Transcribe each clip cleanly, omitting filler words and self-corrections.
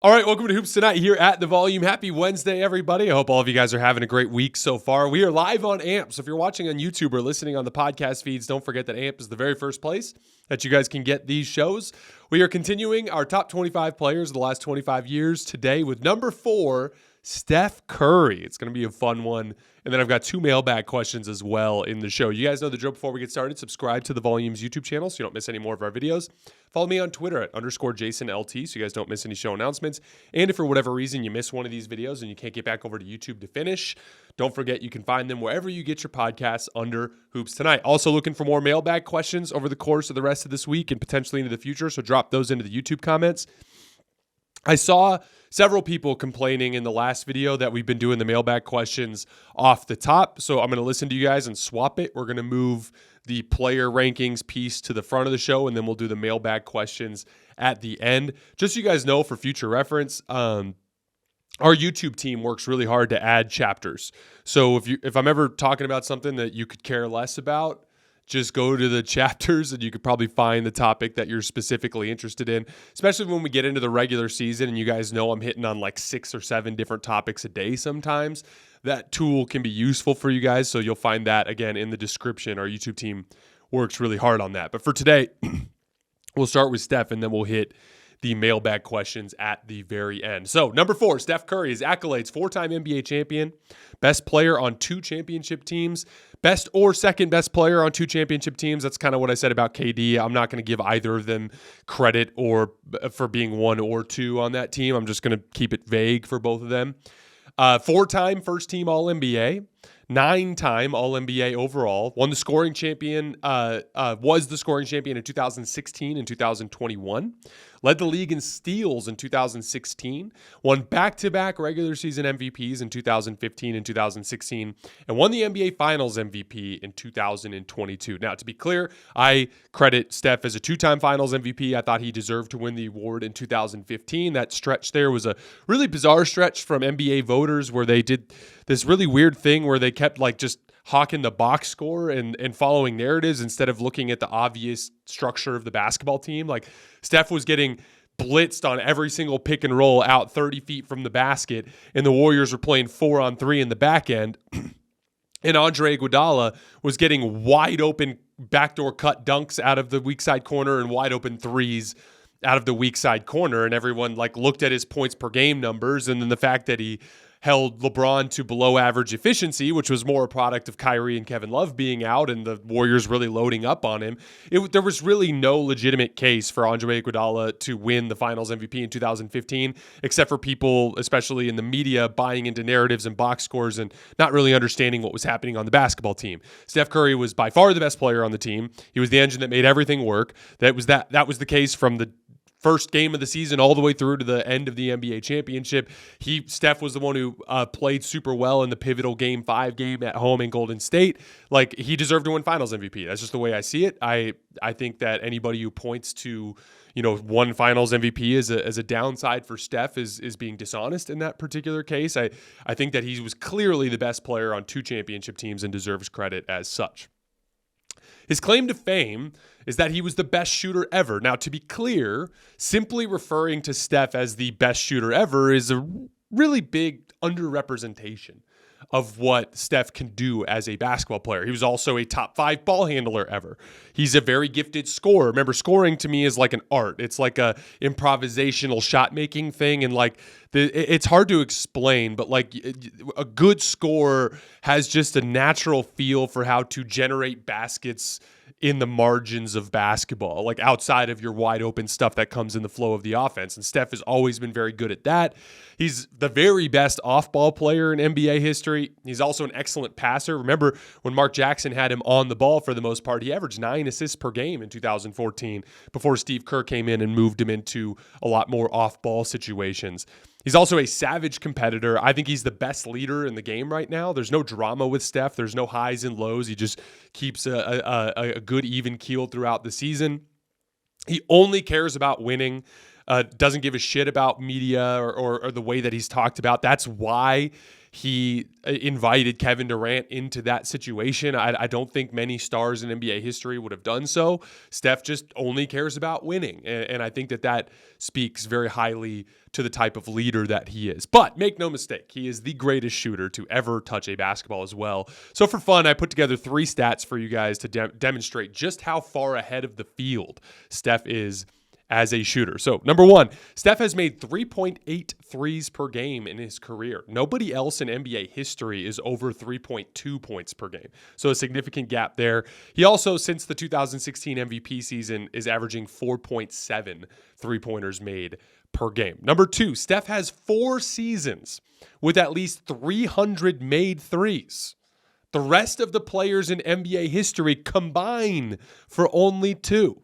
All right, welcome to Hoops Tonight here at The Volume. Happy Wednesday, everybody. I hope all of you guys are having a great week so far. We are live on AMP, so if you're watching on YouTube or listening on the podcast feeds, don't forget that AMP is the very first place that you guys can get these shows. We are continuing our top 25 players of the last 25 years today with number 4, Steph Curry. It's going to be a fun one. And then I've got 2 mailbag questions as well in the show. You guys know the drill. Before we get started, subscribe to the Volume's YouTube channel so you don't miss any more of our videos. Follow me on Twitter at _JasonLT so you guys don't miss any show announcements. And if for whatever reason you miss one of these videos and you can't get back over to YouTube to finish, don't forget you can find them wherever you get your podcasts under Hoops Tonight. Also looking for more mailbag questions over the course of the rest of this week and potentially into the future, so drop those into the YouTube comments. I saw several people complaining in the last video that we've been doing the mailbag questions off the top, so I'm going to listen to you guys and swap it. We're going to move the player rankings piece to the front of the show, and then we'll do the mailbag questions at the end. Just so you guys know for future reference, our YouTube team works really hard to add chapters. So if I'm ever talking about something that you could care less about, just go to the chapters and you could probably find the topic that you're specifically interested in, especially when we get into the regular season and you guys know I'm hitting on like 6 or 7 different topics a day sometimes. That tool can be useful for you guys, so you'll find that, again, in the description. Our YouTube team works really hard on that. But for today, we'll start with Steph, and then we'll hit the mailbag questions at the very end. So, number 4, Steph Curry, his accolades: 4-time NBA champion, best player on 2 championship teams, best or second best player on 2 championship teams. That's kind of what I said about KD. I'm not going to give either of them credit or for being 1 or 2 on that team. I'm just going to keep it vague for both of them. 4-time first-team All-NBA, 9-time All-NBA overall, was the scoring champion in 2016 and 2021, led the league in steals in 2016, won back-to-back regular season MVPs in 2015 and 2016, and won the NBA Finals MVP in 2022. Now, to be clear, I credit Steph as a 2-time Finals MVP. I thought he deserved to win the award in 2015. That stretch there was a really bizarre stretch from NBA voters where they did this really weird thing where they kept like just hawking the box score and following narratives instead of looking at the obvious structure of the basketball team. Like Steph was getting blitzed on every single pick and roll out 30 feet from the basket, and the Warriors were playing 4-on-3 in the back end. And Andre Iguodala was getting wide open backdoor cut dunks out of the weak side corner and wide open threes out of the weak side corner. And everyone like looked at his points per game numbers, and then the fact that he held LeBron to below average efficiency, which was more a product of Kyrie and Kevin Love being out and the Warriors really loading up on him. There was really no legitimate case for Andre Iguodala to win the Finals MVP in 2015, except for people, especially in the media, buying into narratives and box scores and not really understanding what was happening on the basketball team. Steph Curry was by far the best player on the team. He was the engine that made everything work. That was the case from the first game of the season all the way through to the end of the NBA championship. Steph was the one who played super well in the pivotal Game 5 game at home in Golden State. Like, he deserved to win Finals MVP. That's just the way I see it. I think that anybody who points to, one Finals MVP as a downside for Steph is being dishonest in that particular case. I think that he was clearly the best player on 2 championship teams and deserves credit as such. His claim to fame is that he was the best shooter ever. Now, to be clear, simply referring to Steph as the best shooter ever is a really big underrepresentation of what Steph can do as a basketball player. He was also a top 5 ball handler ever. He's a very gifted scorer. Remember, scoring to me is like an art. It's like a improvisational shot making thing, and like it's hard to explain, but like a good scorer has just a natural feel for how to generate baskets in the margins of basketball, like outside of your wide open stuff that comes in the flow of the offense. And Steph has always been very good at that. He's the very best off-ball player in NBA history. He's also an excellent passer. Remember when Mark Jackson had him on the ball for the most part, he averaged 9 assists per game in 2014 before Steve Kerr came in and moved him into a lot more off-ball situations. He's also a savage competitor. I think he's the best leader in the game right now. There's no drama with Steph. There's no highs and lows. He just keeps a good even keel throughout the season. He only cares about winning. doesn't give a shit about media or the way that he's talked about. That's why he invited Kevin Durant into that situation. I don't think many stars in NBA history would have done so. Steph just only cares about winning. And I think that speaks very highly to the type of leader that he is. But make no mistake, he is the greatest shooter to ever touch a basketball as well. So for fun, I put together 3 stats for you guys to demonstrate just how far ahead of the field Steph is as a shooter. So number 1, Steph has made 3.8 threes per game in his career. Nobody else in NBA history is over 3.2 points per game. So a significant gap there. He also, since the 2016 MVP season, is averaging 4.7 3-pointers made per game. Number 2, Steph has 4 seasons with at least 300 made threes. The rest of the players in NBA history combine for only 2.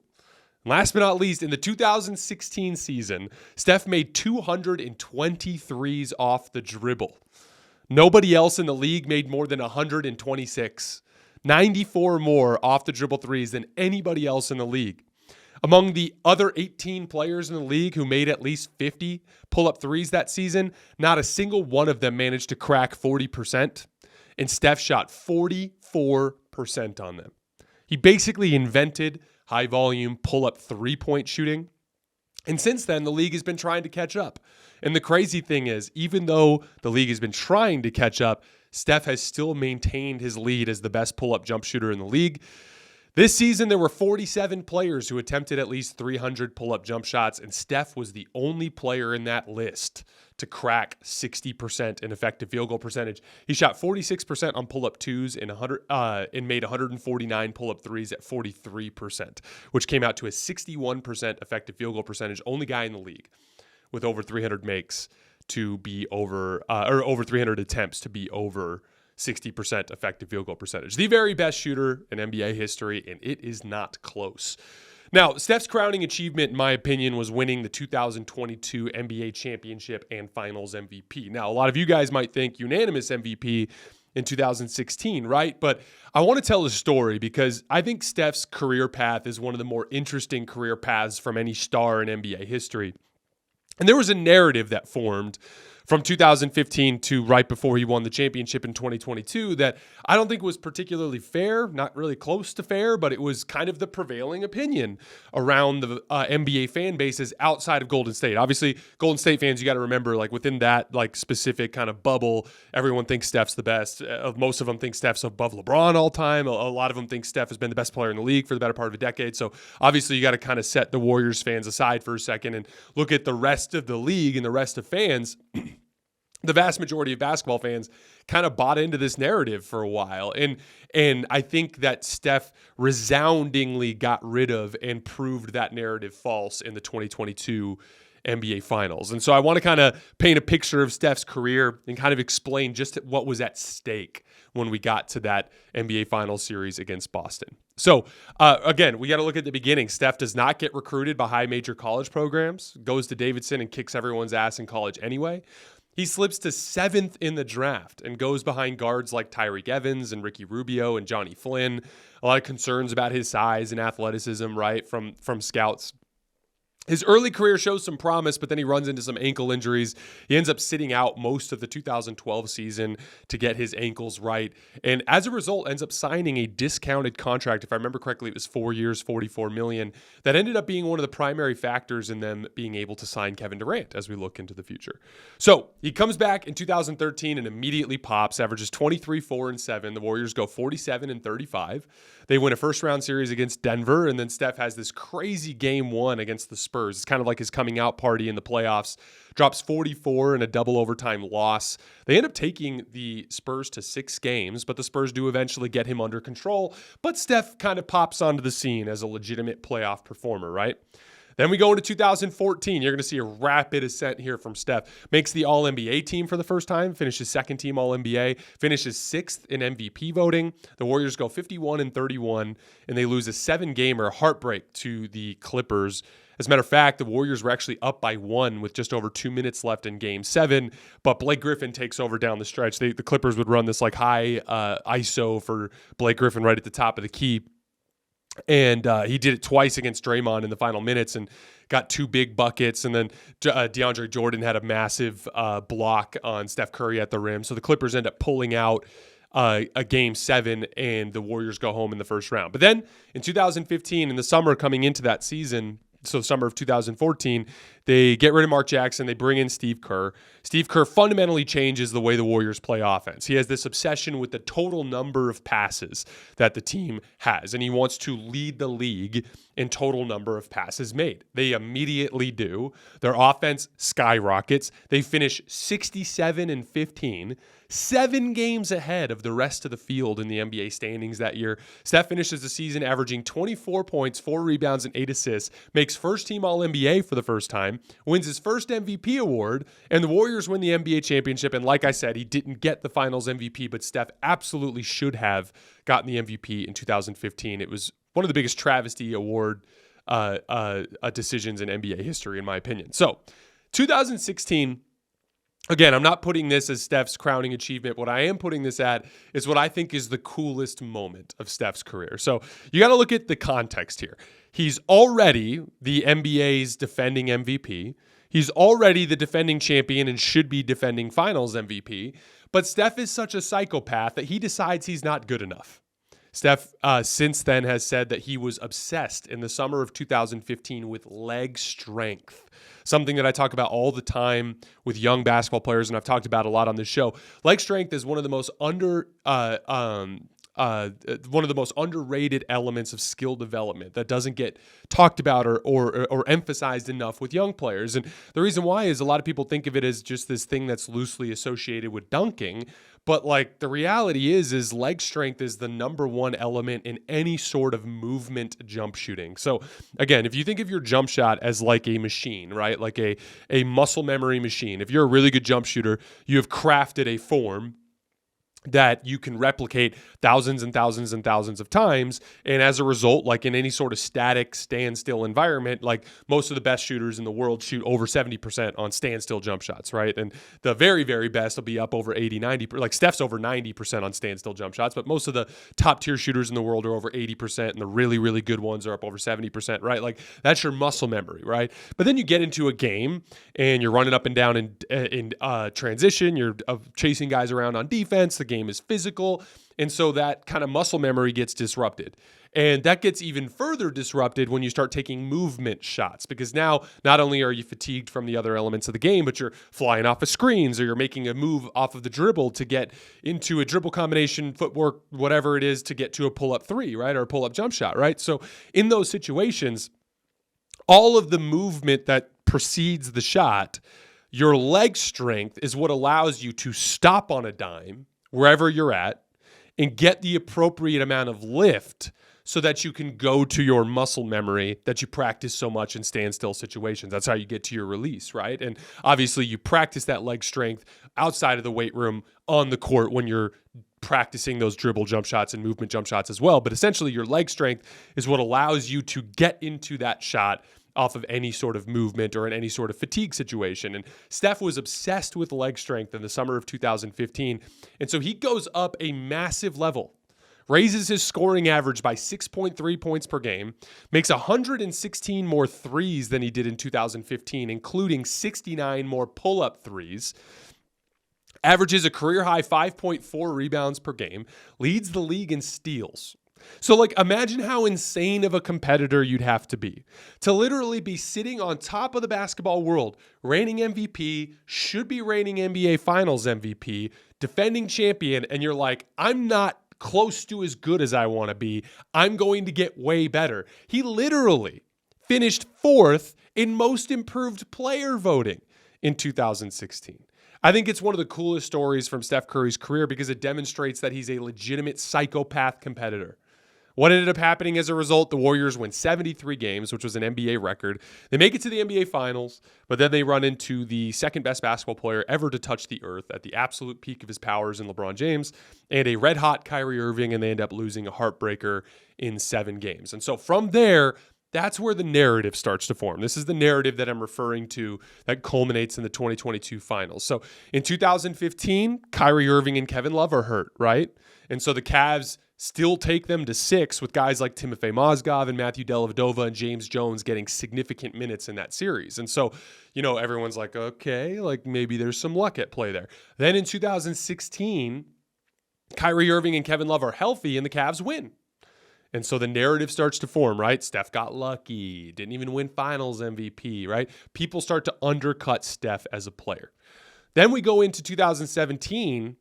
Last but not least, in the 2016 season, Steph made 223s off the dribble. Nobody else in the league made more than 126, 94 more off the dribble threes than anybody else in the league. Among the other 18 players in the league who made at least 50 pull-up threes that season, not a single one of them managed to crack 40%, and Steph shot 44% on them. He basically invented high-volume pull-up three-point shooting. And since then, the league has been trying to catch up. And the crazy thing is, even though the league has been trying to catch up, Steph has still maintained his lead as the best pull-up jump shooter in the league. This season, there were 47 players who attempted at least 300 pull-up jump shots, and Steph was the only player in that list to crack 60% in effective field goal percentage. He shot 46% on pull-up twos and made 149 pull-up threes at 43%, which came out to a 61% effective field goal percentage. Only guy in the league with over 300 makes to be over, or over 300 attempts to be over 60% effective field goal percentage. The very best shooter in NBA history, and it is not close. Now, Steph's crowning achievement, in my opinion, was winning the 2022 NBA championship and finals MVP. Now, a lot of you guys might think unanimous MVP in 2016, right? But I want to tell a story because I think Steph's career path is one of the more interesting career paths from any star in NBA history. And there was a narrative that formed from 2015 to right before he won the championship in 2022 that I don't think was particularly fair, not really close to fair, but it was kind of the prevailing opinion around the NBA fan bases outside of Golden State. Obviously, Golden State fans, you got to remember, like within that like specific kind of bubble, everyone thinks Steph's the best. Most of them think Steph's above LeBron all time. A lot of them think Steph has been the best player in the league for the better part of a decade. So obviously, you got to kind of set the Warriors fans aside for a second and look at the rest of the league and the rest of fans. The vast majority of basketball fans kind of bought into this narrative for a while. And I think that Steph resoundingly got rid of and proved that narrative false in the 2022 NBA Finals. And so I want to kind of paint a picture of Steph's career and kind of explain just what was at stake when we got to that NBA Finals series against Boston. So, again, we got to look at the beginning. Steph does not get recruited by high major college programs, goes to Davidson and kicks everyone's ass in college anyway. He slips to 7th in the draft and goes behind guards like Tyreek Evans and Ricky Rubio and Johnny Flynn. A lot of concerns about his size and athleticism, right, from scouts. His early career shows some promise, but then he runs into some ankle injuries. He ends up sitting out most of the 2012 season to get his ankles right. And as a result, ends up signing a discounted contract. If I remember correctly, it was 4 years, $44 million. That ended up being one of the primary factors in them being able to sign Kevin Durant as we look into the future. So he comes back in 2013 and immediately pops, averages 23, 4, and 7. The Warriors go 47 and 35. They win a first-round series against Denver, and then Steph has this crazy game 1 against the Spurs. It's kind of like his coming out party in the playoffs. Drops 44 in a double overtime loss. They end up taking the Spurs to 6 games, but the Spurs do eventually get him under control. But Steph kind of pops onto the scene as a legitimate playoff performer, right? Then we go into 2014. You're going to see a rapid ascent here from Steph. Makes the All-NBA team for the first time, finishes second team All-NBA, finishes 6th in MVP voting. The Warriors go 51 and 31, and they lose a 7-gamer heartbreak to the Clippers. As a matter of fact, the Warriors were actually up by 1 with just over 2 minutes left in Game 7, but Blake Griffin takes over down the stretch. The Clippers would run this like high ISO for Blake Griffin right at the top of the key. And he did it twice against Draymond in the final minutes and got 2 big buckets. And then DeAndre Jordan had a massive block on Steph Curry at the rim. So the Clippers end up pulling out a game 7, and the Warriors go home in the first round. But then in 2015, in the summer coming into that season, so summer of 2014, they get rid of Mark Jackson. They bring in Steve Kerr. Steve Kerr fundamentally changes the way the Warriors play offense. He has this obsession with the total number of passes that the team has, and he wants to lead the league in total number of passes made. They immediately do. Their offense skyrockets. They finish 67-15, 7 games ahead of the rest of the field in the NBA standings that year. Steph finishes the season averaging 24 points, 4 rebounds, and 8 assists, makes first-team All-NBA for the first time, wins his first MVP award, and the Warriors win the NBA championship. And like I said, he didn't get the Finals MVP, but Steph absolutely should have gotten the MVP in 2015. It was one of the biggest travesty award decisions in NBA history, in my opinion. So, 2016, again, I'm not putting this as Steph's crowning achievement. What I am putting this at is what I think is the coolest moment of Steph's career. So, you got to look at the context here. He's already the NBA's defending MVP. He's already the defending champion and should be defending Finals MVP. But Steph is such a psychopath that he decides he's not good enough. Steph, since then, has said that he was obsessed in the summer of 2015 with leg strength, something that I talk about all the time with young basketball players, and I've talked about a lot on this show. Leg strength is one of the most underrated elements of skill development that doesn't get talked about or emphasized enough with young players. And the reason why is a lot of people think of it as just this thing that's loosely associated with dunking. But like the reality is leg strength is the number one element in any sort of movement jump shooting. So again, if you think of your jump shot as like a machine, right? Like a muscle memory machine. If you're a really good jump shooter, you have crafted a form that you can replicate thousands and thousands and thousands of times. And as a result, like in any sort of static standstill environment, like most of the best shooters in the world shoot over 70% on standstill jump shots, right? And the very, very best will be up over 80, 90%. Like Steph's over 90% on standstill jump shots, but most of the top tier shooters in the world are over 80%, and the really, really good ones are up over 70%, right? Like that's your muscle memory, right? But then you get into a game and you're running up and down in transition, you're chasing guys around on defense, the game is physical, and so that kind of muscle memory gets disrupted. And that gets even further disrupted when you start taking movement shots, because now not only are you fatigued from the other elements of the game, but you're flying off of screens or you're making a move off of the dribble to get into a dribble combination, footwork, whatever it is, to get to a pull-up 3, right? Or a pull-up jump shot, right? So in those situations, all of the movement that precedes the shot, your leg strength is what allows you to stop on a dime wherever you're at and get the appropriate amount of lift so that you can go to your muscle memory that you practice so much in standstill situations. That's how you get to your release, right? And obviously you practice that leg strength outside of the weight room on the court when you're practicing those dribble jump shots and movement jump shots as well. But essentially your leg strength is what allows you to get into that shot off of any sort of movement or in any sort of fatigue situation. And Steph was obsessed with leg strength in the summer of 2015. And so he goes up a massive level, raises his scoring average by 6.3 points per game, makes 116 more threes than he did in 2015, including 69 more pull-up threes, averages a career-high 5.4 rebounds per game, leads the league in steals. So, like, imagine how insane of a competitor you'd have to be to literally be sitting on top of the basketball world, reigning MVP, should be reigning NBA Finals MVP, defending champion, and you're like, I'm not close to as good as I want to be. I'm going to get way better. He literally finished 4th in most improved player voting in 2016. I think it's one of the coolest stories from Steph Curry's career because it demonstrates that he's a legitimate psychopath competitor. What ended up happening as a result? The Warriors win 73 games, which was an NBA record. They make it to the NBA Finals, but then they run into the second best basketball player ever to touch the earth at the absolute peak of his powers in LeBron James and a red-hot Kyrie Irving, and they end up losing a heartbreaker in 7 games. And so from there, that's where the narrative starts to form. This is the narrative that I'm referring to that culminates in the 2022 Finals. So in 2015, Kyrie Irving and Kevin Love are hurt, right? And so the Cavs still take them to 6 with guys like Timofey Mozgov and Matthew Dellavedova and James Jones getting significant minutes in that series. And so, everyone's like, okay, like maybe there's some luck at play there. Then in 2016, Kyrie Irving and Kevin Love are healthy and the Cavs win. And so the narrative starts to form, right? Steph got lucky, didn't even win finals MVP, right? People start to undercut Steph as a player. Then we go into 2017,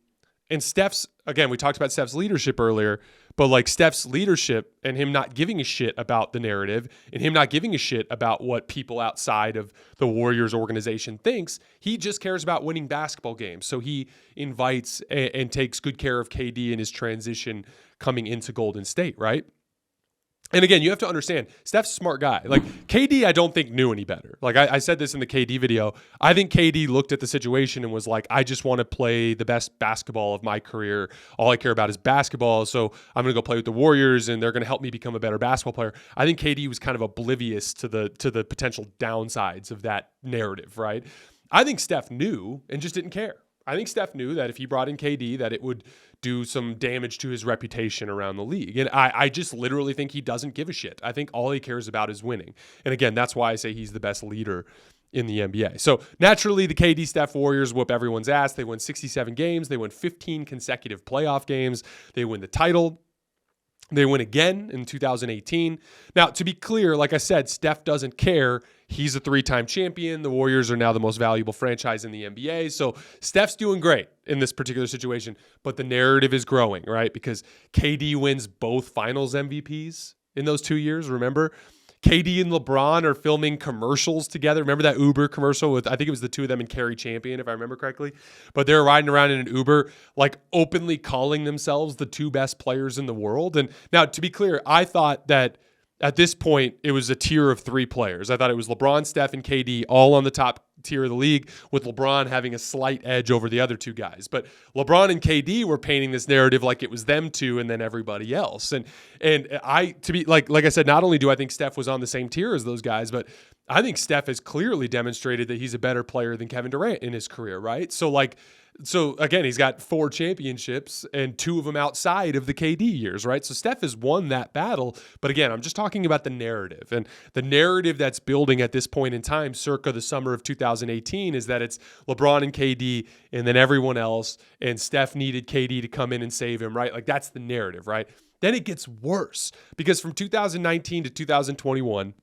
and Steph's, again, we talked about Steph's leadership earlier, but like Steph's leadership and him not giving a shit about the narrative and him not giving a shit about what people outside of the Warriors organization thinks, he just cares about winning basketball games. So he invites and takes good care of KD in his transition coming into Golden State, right? And again, you have to understand, Steph's a smart guy. Like, KD, I don't think knew any better. Like, I said this in the KD video. I think KD looked at the situation and was like, I just want to play the best basketball of my career. All I care about is basketball, so I'm going to go play with the Warriors, and they're going to help me become a better basketball player. I think KD was kind of oblivious to the potential downsides of that narrative, right? I think Steph knew and just didn't care. I think Steph knew that if he brought in KD, that it would do some damage to his reputation around the league. And I just literally think he doesn't give a shit. I think all he cares about is winning. And again, that's why I say he's the best leader in the NBA. So naturally, the KD Steph Warriors whoop everyone's ass. They win 67 games. They win 15 consecutive playoff games. They win the title. They win again in 2018. Now, to be clear, like I said, Steph doesn't care. He's a 3-time champion. The Warriors are now the most valuable franchise in the NBA. So Steph's doing great in this particular situation, but the narrative is growing, right? Because KD wins both finals MVPs in those 2 years, remember? KD and LeBron are filming commercials together. Remember that Uber commercial with, I think it was the two of them in Carry Champion, if I remember correctly. But they're riding around in an Uber, like openly calling themselves the 2 best players in the world. And now, to be clear, I thought that at this point, it was a tier of 3 players. I thought it was LeBron, Steph, and KD all on the top tier of the league, with LeBron having a slight edge over the other 2 guys. But LeBron and KD were painting this narrative like it was them 2 and then everybody else. And I, to be like I said, not only do I think Steph was on the same tier as those guys, but I think Steph has clearly demonstrated that he's a better player than Kevin Durant in his career, right? So again, he's got 4 championships and 2 of them outside of the KD years, right? So Steph has won that battle. But again, I'm just talking about the narrative. And the narrative that's building at this point in time, circa the summer of 2018, is that it's LeBron and KD and then everyone else. And Steph needed KD to come in and save him, right? Like, that's the narrative, right? Then it gets worse because from 2019 to 2021,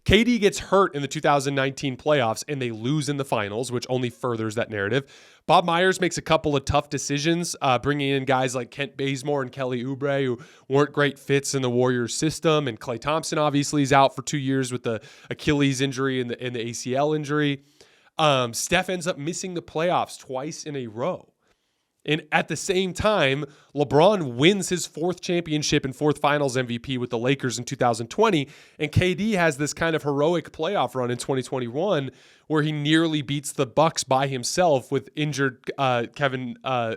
KD gets hurt in the 2019 playoffs and they lose in the finals, which only furthers that narrative. Bob Myers makes a couple of tough decisions, bringing in guys like Kent Bazemore and Kelly Oubre, who weren't great fits in the Warriors system. And Klay Thompson obviously is out for 2 years with the Achilles injury and the ACL injury. Steph ends up missing the playoffs twice in a row. And at the same time, LeBron wins his 4th championship and 4th finals MVP with the Lakers in 2020. And KD has this kind of heroic playoff run in 2021 where he nearly beats the Bucks by himself with injured Kyrie Irving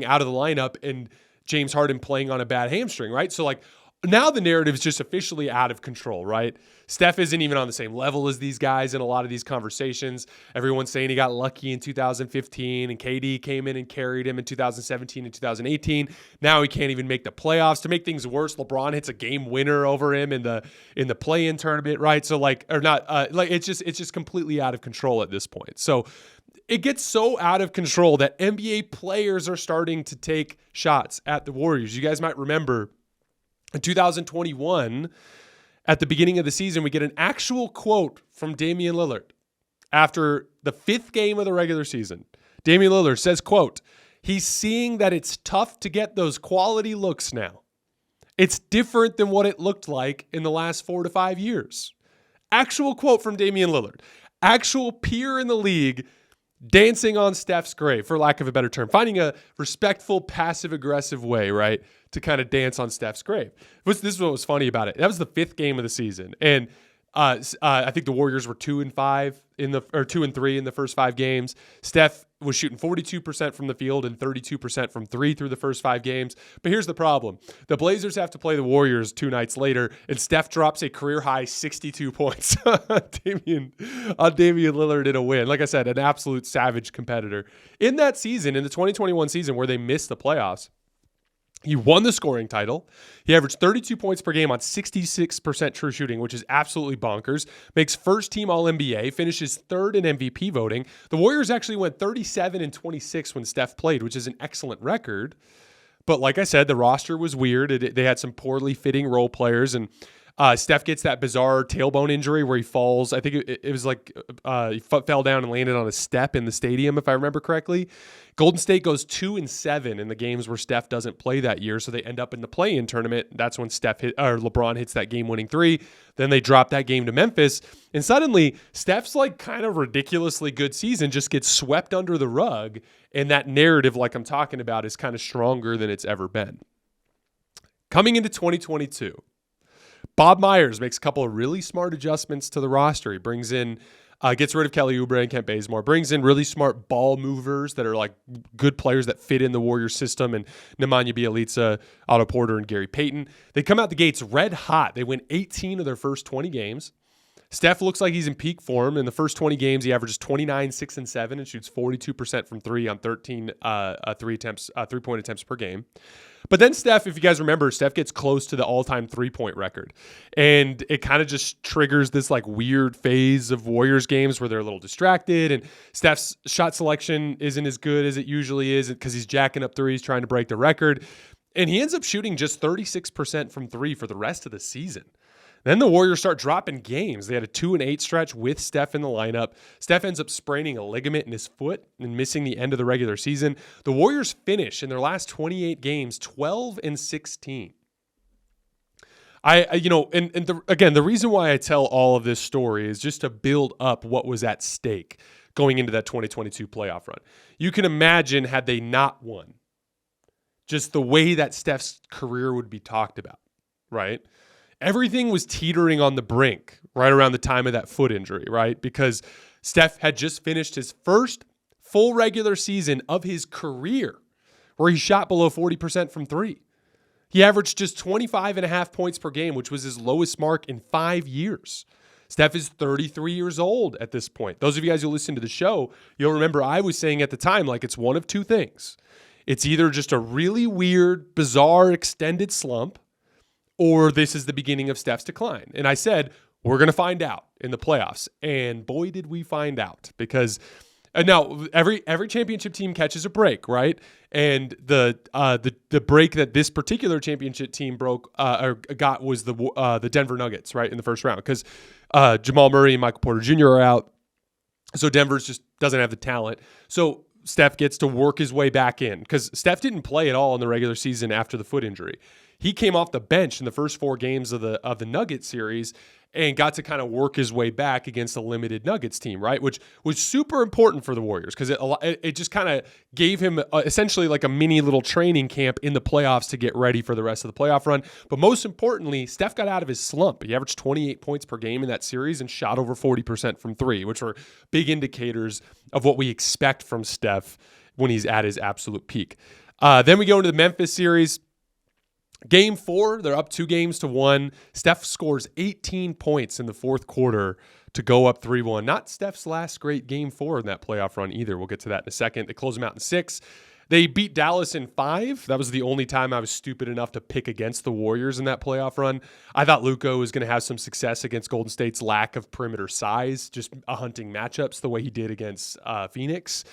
out of the lineup and James Harden playing on a bad hamstring, right? So like, now the narrative is just officially out of control, right? Steph isn't even on the same level as these guys in a lot of these conversations. Everyone's saying he got lucky in 2015 and KD came in and carried him in 2017 and 2018. Now he can't even make the playoffs. To make things worse, LeBron hits a game winner over him in the play-in tournament, right? So it's just completely out of control at this point. So it gets so out of control that NBA players are starting to take shots at the Warriors. You guys might remember in 2021, at the beginning of the season, we get an actual quote from Damian Lillard after the 5th game of the regular season. Damian Lillard says, quote, "He's seeing that it's tough to get those quality looks now. It's different than what it looked like in the last 4 to 5 years." Actual quote from Damian Lillard. Actual peer in the league dancing on Steph's grave, for lack of a better term, finding a respectful, passive-aggressive way, right, to kind of dance on Steph's grave. This is what was funny about it. That was the 5th game of the season, and I think the Warriors were 2-3 in the first 5 games. Steph was shooting 42% from the field and 32% from 3 through the first 5 games. But here's the problem. The Blazers have to play the Warriors 2 nights later, and Steph drops a career-high 62 points on Damian Lillard in a win. Like I said, an absolute savage competitor. In that season, in the 2021 season where they missed the playoffs, He won the scoring title. He averaged 32 points per game on 66% true shooting, which is absolutely bonkers. Makes first team All-NBA, finishes third in MVP voting. The Warriors actually went 37-26 when Steph played, which is an excellent record. But like I said, the roster was weird. They had some poorly fitting role players, and Steph gets that bizarre tailbone injury where he falls. I think it was like he fell down and landed on a step in the stadium, if I remember correctly. Golden State goes 2-7 in the games where Steph doesn't play that year, so they end up in the play-in tournament. That's when LeBron hits that game-winning three. Then they drop that game to Memphis, and suddenly Steph's like kind of ridiculously good season just gets swept under the rug, and that narrative, like I'm talking about, is kind of stronger than it's ever been. Coming into 2022. Bob Myers makes a couple of really smart adjustments to the roster. He brings in, gets rid of Kelly Oubre and Kent Bazemore, brings in really smart ball movers that are like good players that fit in the Warriors system, and Nemanja Bjelica, Otto Porter, and Gary Payton. They come out the gates red hot. They win 18 of their first 20 games. Steph looks like he's in peak form. In the first 20 games, he averages 29, 6, and 7 and shoots 42% from three on 13 three-point attempts per game. But then Steph, if you guys remember, Steph gets close to the all-time three-point record. And it kind of just triggers this like weird phase of Warriors games where they're a little distracted, and Steph's shot selection isn't as good as it usually is because he's jacking up threes, trying to break the record. And he ends up shooting just 36% from three for the rest of the season. Then the Warriors start dropping games. They had a 2-8 stretch with Steph in the lineup. Steph ends up spraining a ligament in his foot and missing the end of the regular season. The Warriors finish in their last 28 games 12-16. The reason why I tell all of this story is just to build up what was at stake going into that 2022 playoff run. You can imagine had they not won, just the way that Steph's career would be talked about, right? Everything was teetering on the brink right around the time of that foot injury, right? Because Steph had just finished his first full regular season of his career where he shot below 40% from three. He averaged just 25.5 points per game, which was his lowest mark in 5 years. Steph is 33 years old at this point. Those of you guys who listen to the show, you'll remember I was saying at the time, like, it's one of two things. It's either just a really weird, bizarre, extended slump, or this is the beginning of Steph's decline. And I said, we're going to find out in the playoffs. And boy, did we find out. Because now every championship team catches a break, right? And the break that this particular championship team got was the Denver Nuggets, right, in the first round. Because Jamal Murray and Michael Porter Jr. are out. So Denver just doesn't have the talent. So Steph gets to work his way back in. Because Steph didn't play at all in the regular season after the foot injury. He came off the bench in the first 4 games of the Nuggets series and got to kind of work his way back against a limited Nuggets team, right? Which was super important for the Warriors because it just kind of gave him essentially like a mini little training camp in the playoffs to get ready for the rest of the playoff run. But most importantly, Steph got out of his slump. He averaged 28 points per game in that series and shot over 40% from three, which were big indicators of what we expect from Steph when he's at his absolute peak. Then we go into the Memphis series. Game 4, they're up 2-1. Steph scores 18 points in the fourth quarter to go up 3-1. Not Steph's last great Game 4 in that playoff run either. We'll get to that in a second. They close them out in 6. They beat Dallas in 5. That was the only time I was stupid enough to pick against the Warriors in that playoff run. I thought Luka was going to have some success against Golden State's lack of perimeter size, just hunting matchups the way he did against Phoenix.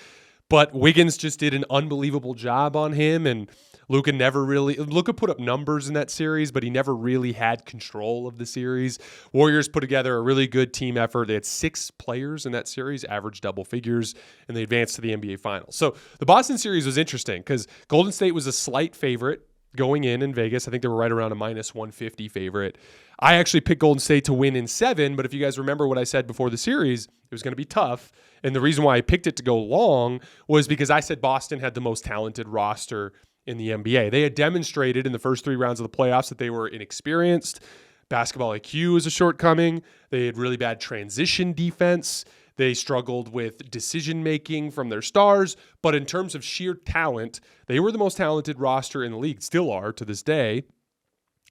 But Wiggins just did an unbelievable job on him, and Luka put up numbers in that series, but he never really had control of the series. Warriors put together a really good team effort. They had 6 players in that series, average double figures, and they advanced to the NBA Finals. So the Boston series was interesting because Golden State was a slight favorite going in Vegas. I think they were right around a -150 favorite. I actually picked Golden State to win in 7, but if you guys remember what I said before the series, it was going to be tough. And the reason why I picked it to go long was because I said Boston had the most talented roster in the NBA. They had demonstrated in the first 3 rounds of the playoffs that they were inexperienced. Basketball IQ is a shortcoming. They had really bad transition defense. They struggled with decision-making from their stars. But in terms of sheer talent, they were the most talented roster in the league, still are to this day.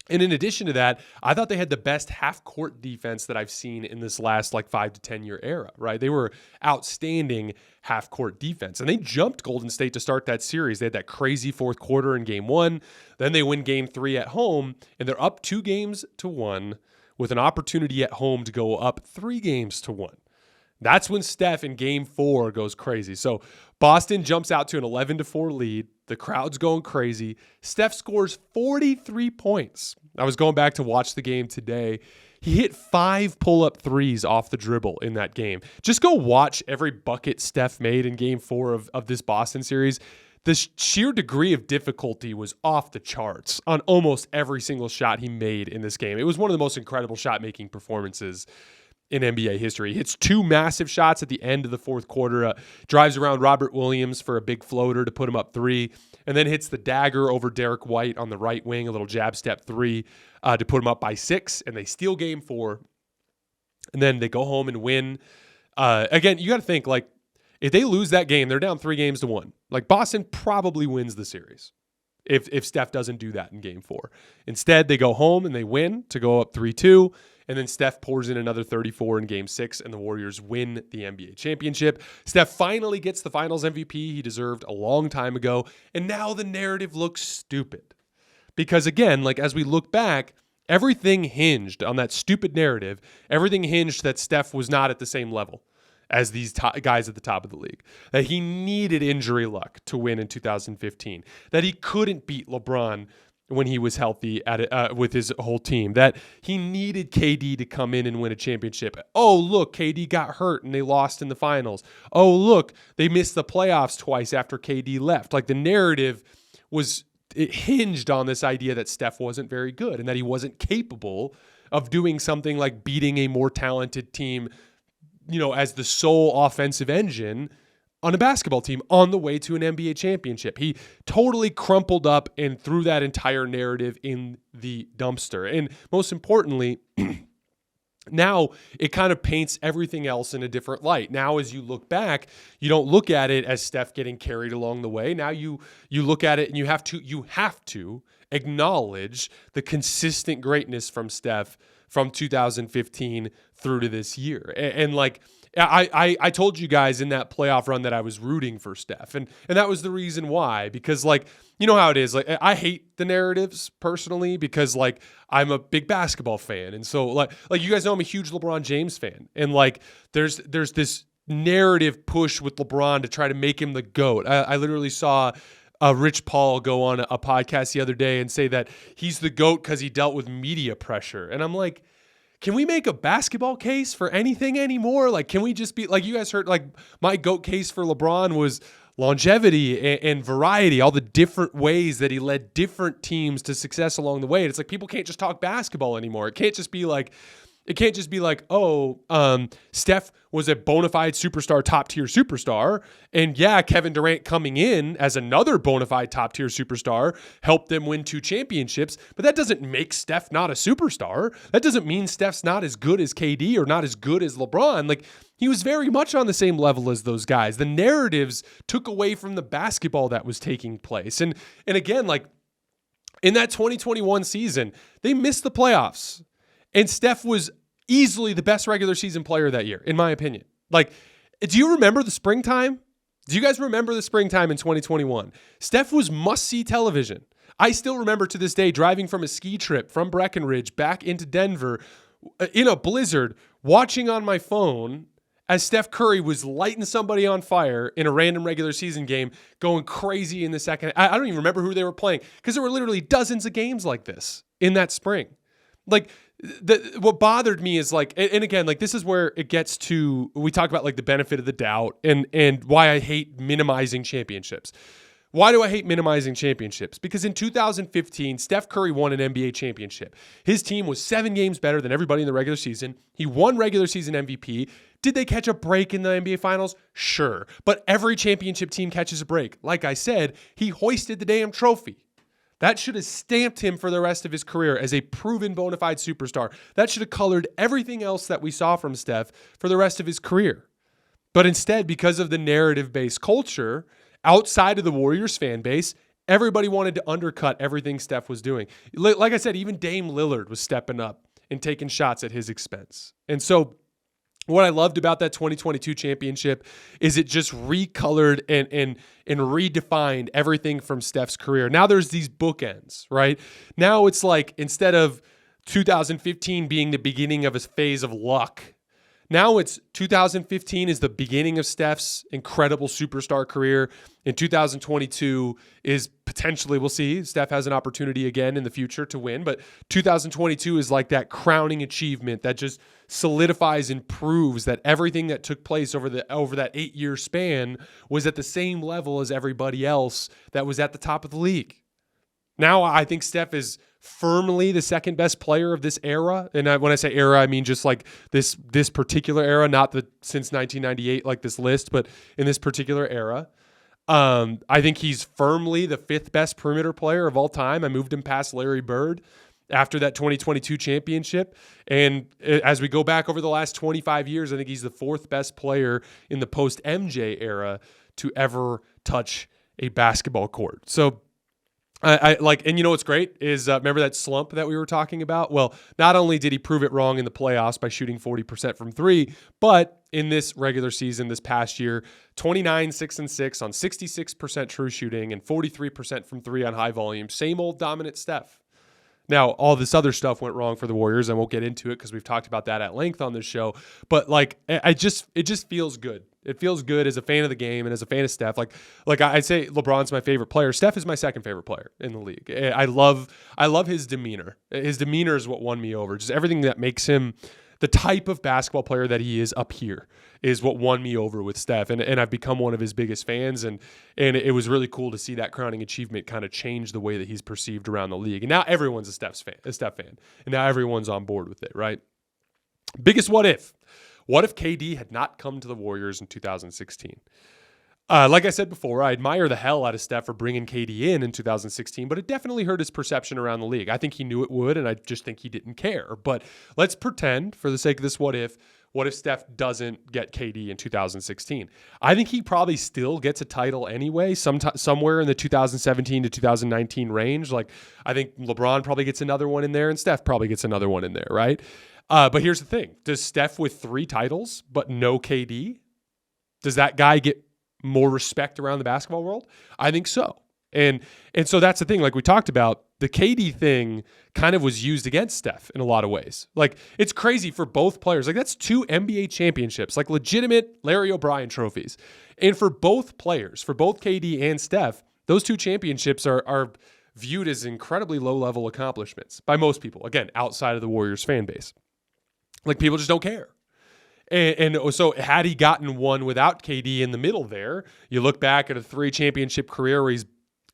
And in addition to that, I thought they had the best half-court defense that I've seen in this last 5 to 10 year era, right? They were outstanding half-court defense. And they jumped Golden State to start that series. They had that crazy fourth quarter in game 1. Then they win game 3 at home, and they're up 2-1 with an opportunity at home to go up 3-1. That's when Steph in game 4 goes crazy. So Boston jumps out to an 11-4 lead. The crowd's going crazy. Steph scores 43 points. I was going back to watch the game today. He hit 5 pull-up threes off the dribble in that game. Just go watch every bucket Steph made in game 4 of this Boston series. The sheer degree of difficulty was off the charts on almost every single shot he made in this game. It was one of the most incredible shot-making performances in NBA history. He hits 2 massive shots at the end of the fourth quarter, drives around Robert Williams for a big floater to put him up 3, and then hits the dagger over Derek White on the right wing, a little jab step 3 to put him up by 6, and they steal game 4. And then they go home and win. Again, you got to think, if they lose that game, they're down 3-1. Boston probably wins the series if Steph doesn't do that in game 4. Instead, they go home and they win to go up 3-2. And then Steph pours in another 34 in game 6, and the Warriors win the NBA championship. Steph finally gets the finals MVP he deserved a long time ago. And now the narrative looks stupid. Because again, as we look back, everything hinged on that stupid narrative. Everything hinged that Steph was not at the same level as these guys at the top of the league. That he needed injury luck to win in 2015. That he couldn't beat LeBron when he was healthy with his whole team, that he needed KD to come in and win a championship. Oh, look, KD got hurt and they lost in the finals. Oh, look, they missed the playoffs twice after KD left. The narrative it hinged on this idea that Steph wasn't very good and that he wasn't capable of doing something like beating a more talented team, as the sole offensive engine on a basketball team on the way to an NBA championship. He totally crumpled up and threw that entire narrative in the dumpster. And most importantly, now it kind of paints everything else in a different light. Now, as you look back, you don't look at it as Steph getting carried along the way. Now you look at it and you have to acknowledge the consistent greatness from Steph from 2015 through to this year. And I told you guys in that playoff run that I was rooting for Steph. And that was the reason why, because you know how it is. I hate the narratives personally because I'm a big basketball fan. And so you guys know I'm a huge LeBron James fan. And there's this narrative push with LeBron to try to make him the GOAT. I literally saw Rich Paul go on a podcast the other day and say that he's the GOAT because he dealt with media pressure. And I'm like, can we make a basketball case for anything anymore? Can we just be you guys heard, my GOAT case for LeBron was longevity and variety, all the different ways that he led different teams to success along the way. And it's people can't just talk basketball anymore. It can't just be Steph was a bona fide superstar, top tier superstar. And yeah, Kevin Durant coming in as another bona fide top tier superstar helped them win 2 championships. But that doesn't make Steph not a superstar. That doesn't mean Steph's not as good as KD or not as good as LeBron. He was very much on the same level as those guys. The narratives took away from the basketball that was taking place. And again, in that 2021 season, they missed the playoffs. And Steph was easily the best regular season player that year, in my opinion. Do you remember the springtime? Do you guys remember the springtime in 2021? Steph was must-see television. I still remember to this day driving from a ski trip from Breckenridge back into Denver in a blizzard, watching on my phone as Steph Curry was lighting somebody on fire in a random regular season game, going crazy in the second. I don't even remember who they were playing because there were literally dozens of games like this in that spring. What bothered me is and again, this is where it gets to, we talk about the benefit of the doubt and why I hate minimizing championships. Why do I hate minimizing championships? Because in 2015, Steph Curry won an NBA championship. His team was 7 games better than everybody in the regular season. He won regular season MVP. Did they catch a break in the NBA Finals? Sure. But every championship team catches a break. Like I said, he hoisted the damn trophy. That should have stamped him for the rest of his career as a proven bona fide superstar. That should have colored everything else that we saw from Steph for the rest of his career. But instead, because of the narrative-based culture outside of the Warriors fan base Everybody wanted to undercut everything Steph was doing. Like I said, even Dame Lillard was stepping up and taking shots at his expense. And so what I loved about that 2022 championship is it just recolored and redefined everything from Steph's career. Now there's these bookends, right? Now it's like instead of 2015 being the beginning of a phase of luck, now it's 2015 is the beginning of Steph's incredible superstar career. In 2022 is potentially, we'll see, Steph has an opportunity again in the future to win, but 2022 is like that crowning achievement that just solidifies and proves that everything that took place over that 8-year span was at the same level as everybody else that was at the top of the league. Now I think Steph is firmly the second best player of this era. And when I say era, I mean just like this particular era, not the since 1998, like this list, but in this particular era. I think he's firmly the 5th best perimeter player of all time. I moved him past Larry Bird after that 2022 championship. And as we go back over the last 25 years, I think he's the 4th best player in the post-MJ era to ever touch a basketball court. So I like, and you know what's great is remember that slump that we were talking about? Well, not only did he prove it wrong in the playoffs by shooting 40% from three, but in this regular season this past year, 29, 6-6 on 66% true shooting and 43% from three on high volume. Same old dominant Steph. Now, all this other stuff went wrong for the Warriors, and we'll get into it because we've talked about that at length on this show. But like, it just feels good. It feels good as a fan of the game and as a fan of Steph. Like I'd say LeBron's my favorite player. Steph is my second favorite player in the league. I love his demeanor. His demeanor is what won me over. Just everything that makes him the type of basketball player that he is up here is what won me over with Steph. And I've become one of his biggest fans. And it was really cool to see that crowning achievement kind of change the way that he's perceived around the league. And now everyone's a Steph fan. And now everyone's on board with it, right? Biggest what if. What if KD had not come to the Warriors in 2016? Like I said before, I admire the hell out of Steph for bringing KD in 2016, but it definitely hurt his perception around the league. I think he knew it would, and I just think he didn't care. But let's pretend, for the sake of this what if Steph doesn't get KD in 2016? I think he probably still gets a title anyway, somewhere in the 2017 to 2019 range. Like, I think LeBron probably gets another one in there, and Steph probably gets another one in there, right? But here's the thing. Does Steph with 3 titles but no KD, does that guy get more respect around the basketball world? I think so. And so that's the thing. Like we talked about, the KD thing kind of was used against Steph in a lot of ways. Like, it's crazy for both players. Like, that's 2 NBA championships, like legitimate Larry O'Brien trophies. And for both players, for both KD and Steph, those 2 championships are viewed as incredibly low-level accomplishments by most people. Again, outside of the Warriors fan base. Like, people just don't care. And so had he gotten one without KD in the middle there, you look back at a 3 championship career where he's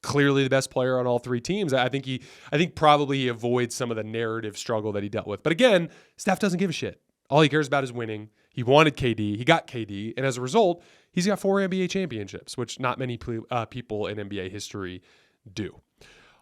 clearly the best player on all 3 teams. I think probably he avoids some of the narrative struggle that he dealt with. But again, Steph doesn't give a shit. All he cares about is winning. He wanted KD. He got KD. And as a result, he's got 4 NBA championships, which not many people in NBA history do.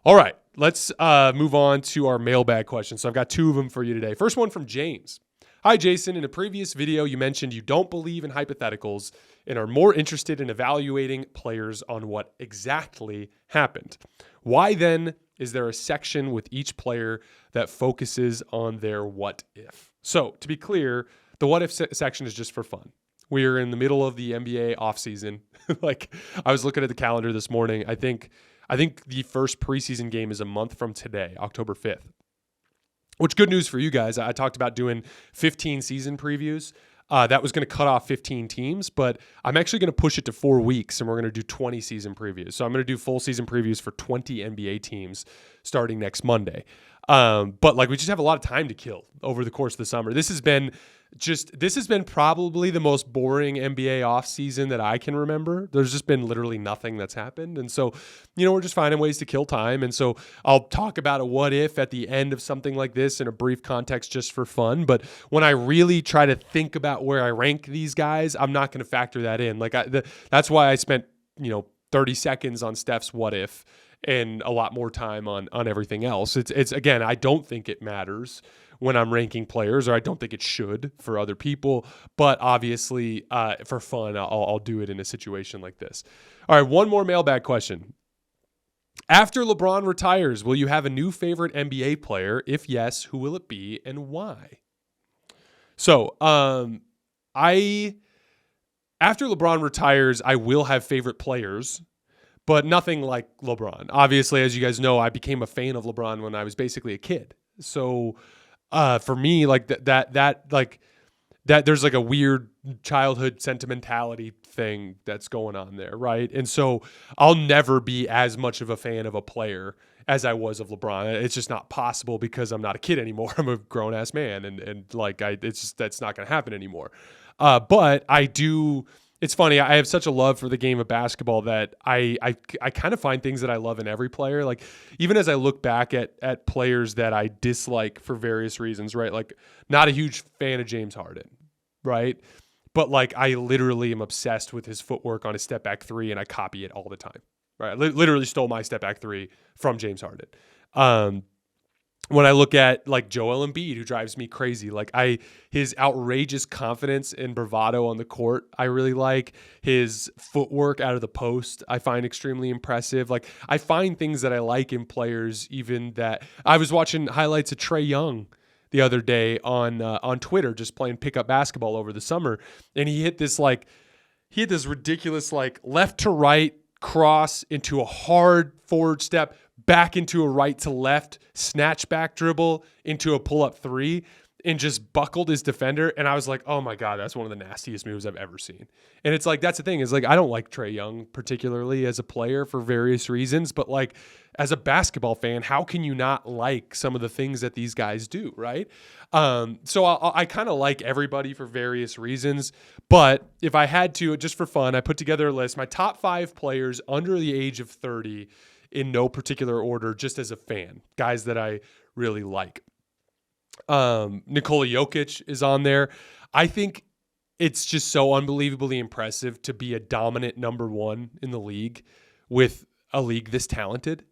All right, let's move on to our mailbag questions. So I've got 2 of them for you today. First one from James. Hi, Jason. In a previous video, you mentioned you don't believe in hypotheticals and are more interested in evaluating players on what exactly happened. Why then is there a section with each player that focuses on their what if? So to be clear, the what if section is just for fun. We are in the middle of the NBA offseason. Like, I was looking at the calendar this morning. I think the first preseason game is a month from today, October 5th. Which, good news for you guys. I talked about doing 15 season previews. That was going to cut off 15 teams, but I'm actually going to push it to 4 weeks, and we're going to do 20 season previews. So I'm going to do full season previews for 20 NBA teams starting next Monday. But like, we just have a lot of time to kill over the course of the summer. This has been probably the most boring NBA offseason that I can remember. There's just been literally nothing that's happened. And so, we're just finding ways to kill time. And so I'll talk about a what if at the end of something like this in a brief context just for fun. But when I really try to think about where I rank these guys, I'm not going to factor that in. Like, that's why I spent, 30 seconds on Steph's what if and a lot more time on everything else. It's again, I don't think it matters when I'm ranking players, or I don't think it should for other people, but obviously for fun, I'll do it in a situation like this. All right, one more mailbag question. After LeBron retires, will you have a new favorite NBA player? If yes, who will it be and why? So, after LeBron retires, I will have favorite players, but nothing like LeBron. Obviously, as you guys know, I became a fan of LeBron when I was basically a kid. So, for me, like that there's like a weird childhood sentimentality thing that's going on there, right? And so I'll never be as much of a fan of a player as I was of LeBron. It's just not possible because I'm not a kid anymore. I'm a grown ass man, and it's just that's not going to happen anymore. But I do. It's funny. I have such a love for the game of basketball that I kind of find things that I love in every player. Like even as I look back at players that I dislike for various reasons, right? Like not a huge fan of James Harden, right? But like I literally am obsessed with his footwork on his step back three, and I copy it all the time, right? I literally stole my step back three from James Harden. When I look at like Joel Embiid, who drives me crazy, like his outrageous confidence and bravado on the court, I really like his footwork out of the post. I find extremely impressive. Like I find things that I like in players, even that I was watching highlights of Trae Young the other day on Twitter, just playing pickup basketball over the summer, and he hit this ridiculous like left to right cross into a hard forward step, back into a right to left snatch back dribble into a pull up three, and just buckled his defender. And I was like, oh my God, that's one of the nastiest moves I've ever seen. And it's like, that's the thing is like, I don't like Trae Young particularly as a player for various reasons, but like as a basketball fan, how can you not like some of the things that these guys do? Right. So I kind of like everybody for various reasons, but if I had to, just for fun, I put together a list, my top 5 players under the age of 30 in no particular order, just as a fan, guys that I really like. Nikola Jokic is on there. I think it's just so unbelievably impressive to be a dominant number one in the league with a league this talented.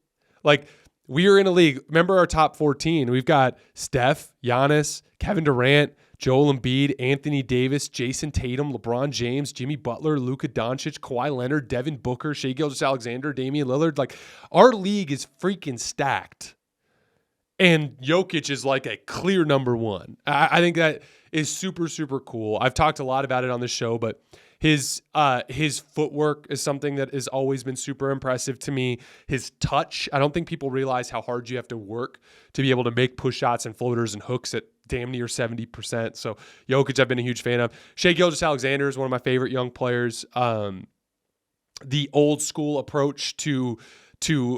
Like we are in a league, remember our top 14, we've got Steph, Giannis, Kevin Durant, Joel Embiid, Anthony Davis, Jason Tatum, LeBron James, Jimmy Butler, Luka Doncic, Kawhi Leonard, Devin Booker, Shai Gilgeous-Alexander, Damian Lillard. Like our league is freaking stacked. And Jokic is like a clear number one. I think that is super, super cool. I've talked a lot about it on the show, but his footwork is something that has always been super impressive to me. His touch, I don't think people realize how hard you have to work to be able to make push shots and floaters and hooks at damn near 70%. So Jokic, I've been a huge fan of. Shai Gilgeous-Alexander is one of my favorite young players. The old school approach to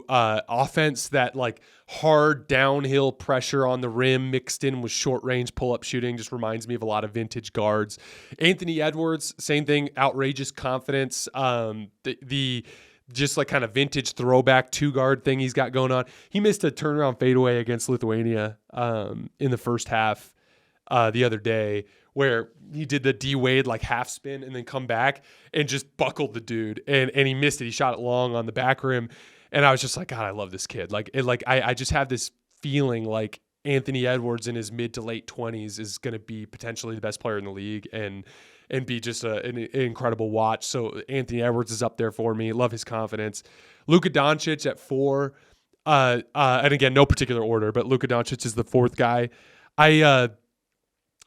offense, that like hard downhill pressure on the rim mixed in with short range pull-up shooting, just reminds me of a lot of vintage guards. Anthony Edwards, same thing, outrageous confidence. The just like kind of vintage throwback 2-guard thing he's got going on. He missed a turnaround fadeaway against Lithuania in the first half the other day, where he did the D Wade like half spin and then come back and just buckled the dude, and he missed it. He shot it long on the back rim. And I was just like, God, I love this kid. I just have this feeling like Anthony Edwards in his mid to late 20s is going to be potentially the best player in the league and be just an incredible watch. So Anthony Edwards is up there for me. Love his confidence. Luka Doncic at 4. And again, no particular order, but Luka Doncic is the 4th guy.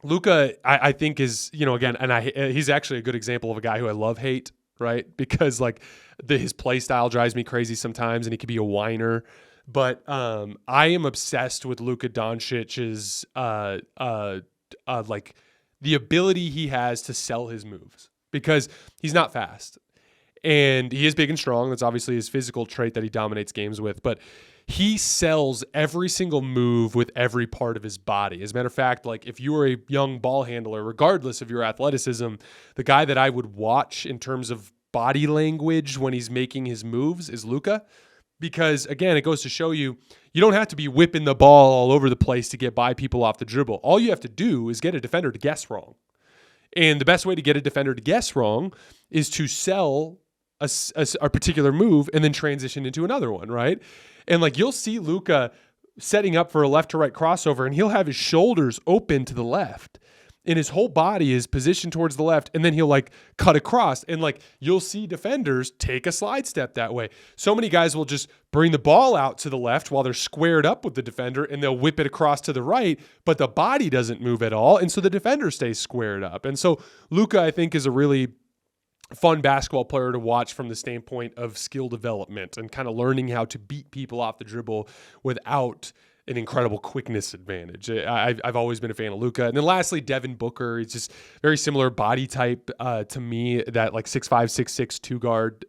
Luka, I think is, again, and he's actually a good example of a guy who I love hate, right? Because like his play style drives me crazy sometimes, and he could be a whiner. But I am obsessed with Luka Doncic's like the ability he has to sell his moves, because he's not fast, and he is big and strong. That's obviously his physical trait that he dominates games with, but he sells every single move with every part of his body. As a matter of fact, like if you were a young ball handler, regardless of your athleticism, the guy that I would watch in terms of body language when he's making his moves is Luka. Because again, it goes to show you don't have to be whipping the ball all over the place to get by people off the dribble. All you have to do is get a defender to guess wrong. And the best way to get a defender to guess wrong is to sell a particular move and then transition into another one, right? And like you'll see Luka setting up for a left to right crossover, and he'll have his shoulders open to the left. and his whole body is positioned towards the left, and then he'll like cut across, and like you'll see defenders take a slide step that way. So many guys will just bring the ball out to the left while they're squared up with the defender, and they'll whip it across to the right, but the body doesn't move at all, and so the defender stays squared up. And so Luka, I think, is a really fun basketball player to watch from the standpoint of skill development and kind of learning how to beat people off the dribble without an incredible quickness advantage. I've always been a fan of Luka. And then lastly, Devin Booker. He's just very similar body type to me, that like 6'5", 6'6", two guard.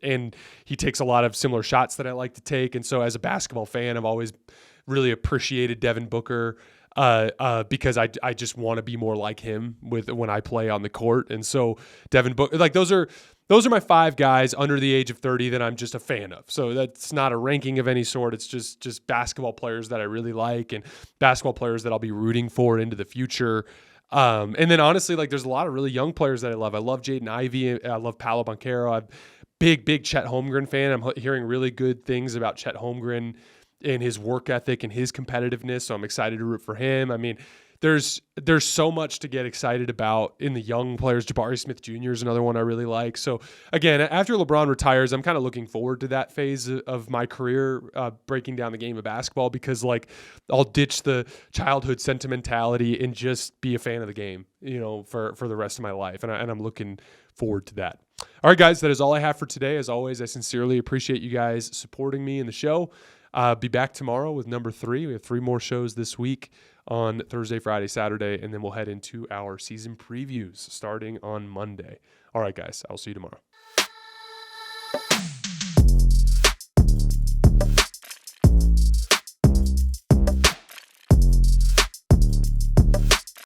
And he takes a lot of similar shots that I like to take. And so as a basketball fan, I've always really appreciated Devin Booker because I just want to be more like him when I play on the court. And so Devin Booker, like those are my 5 guys under the age of 30 that I'm just a fan of. So that's not a ranking of any sort. It's just basketball players that I really like and basketball players that I'll be rooting for into the future. And then honestly, like there's a lot of really young players that I love. I love Jaden Ivey. I love Paolo Banchero. I'm big Chet Holmgren fan. I'm hearing really good things about Chet Holmgren and his work ethic and his competitiveness. So I'm excited to root for him. I mean, there's so much to get excited about in the young players. Jabari Smith Jr. is another one I really like. So again, after LeBron retires, I'm kind of looking forward to that phase of my career, breaking down the game of basketball, because like I'll ditch the childhood sentimentality and just be a fan of the game, for the rest of my life. And I'm looking forward to that. All right, guys, that is all I have for today. As always, I sincerely appreciate you guys supporting me in the show. Be back tomorrow with number 3. We have 3 more shows this week on Thursday, Friday, Saturday, and then we'll head into our season previews starting on Monday. All right, guys, I'll see you tomorrow.